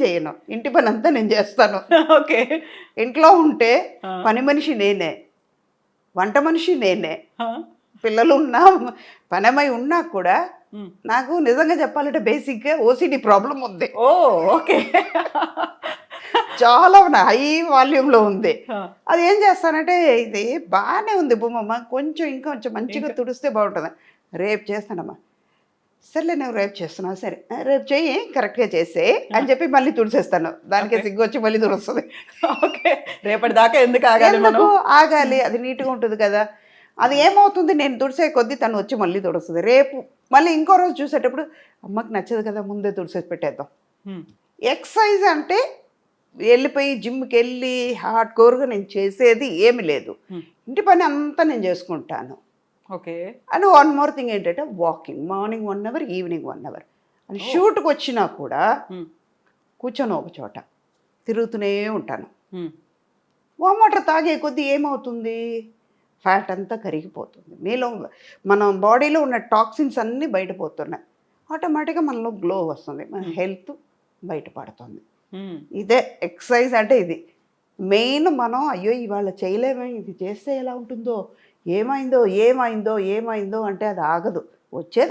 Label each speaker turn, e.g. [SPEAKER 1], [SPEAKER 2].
[SPEAKER 1] చేయను, ఇంటి పని అంతా నేను చేస్తాను.
[SPEAKER 2] ఓకే.
[SPEAKER 1] ఇంట్లో ఉంటే పని మనిషి నేనే, వంట మనిషి నేనే, పిల్లలు ఉన్నా పనమై ఉన్నా కూడా నాకు నిజంగా చెప్పాలంటే బేసిక్గా ఓసిడి ప్రాబ్లం ఉంది.
[SPEAKER 2] ఓ ఓకే.
[SPEAKER 1] చాలా హై వాల్యూమ్లో ఉంది. అది ఏం చేస్తానంటే ఇది బాగానే ఉంది భూమమ్మ, కొంచెం ఇంకొంచెం మంచిగా తుడిస్తే బాగుంటుంది. రేపు చేస్తానమ్మా, సర్లే నువ్వు రేపు చేస్తున్నావు, సరే రేపు చెయ్యి కరెక్ట్గా చేసే అని చెప్పి మళ్ళీ తుడిసేస్తాను. దానికే సిగ్గు వచ్చి మళ్ళీ తుడుస్తుంది.
[SPEAKER 2] ఓకే. రేపటి దాకా ఎందుకు ఆగాలి?
[SPEAKER 1] ఎందుకు ఆగాలి, అది నీట్గా ఉంటుంది కదా. అది ఏమవుతుంది, నేను తుడిసే కొద్దీ తను వచ్చి మళ్ళీ తుడుస్తుంది. రేపు మళ్ళీ ఇంకో రోజు చూసేటప్పుడు అమ్మకి నచ్చదు కదా, ముందే తుడిసేసి పెట్టేద్దాం. ఎక్సర్సైజ్ అంటే వెళ్ళిపోయి జిమ్కి వెళ్ళి హార్డ్ కోర్గా నేను చేసేది ఏమి లేదు, ఇంటి పని అంతా నేను చేసుకుంటాను.
[SPEAKER 2] Okay.
[SPEAKER 1] And one more thing ఏంటంటే walking, morning 1 hour, evening 1 hour. And షూట్కి వచ్చినా కూడా కూర్చొని ఒక చోట తిరుగుతూనే ఉంటాను. వామ్ వాటర్ తాగే కొద్దీ ఏమవుతుంది, ఫ్యాట్ అంతా కరిగిపోతుంది, మీలో మన బాడీలో ఉన్న టాక్సిన్స్ అన్నీ బయటపోతున్నాయి. ఆటోమేటిక్గా మనలో గ్లో వస్తుంది, మన హెల్త్ బయటపడుతుంది. ఇదే ఎక్సర్సైజ్ అంటే ఇది మెయిన్. మనం అయ్యో ఇవాళ చేయలేమే, ఇది చేస్తే ఎలా ఉంటుందో, ఏమైందో ఏమైందో ఏమైందో అంటే అది ఆగదు, వచ్చేది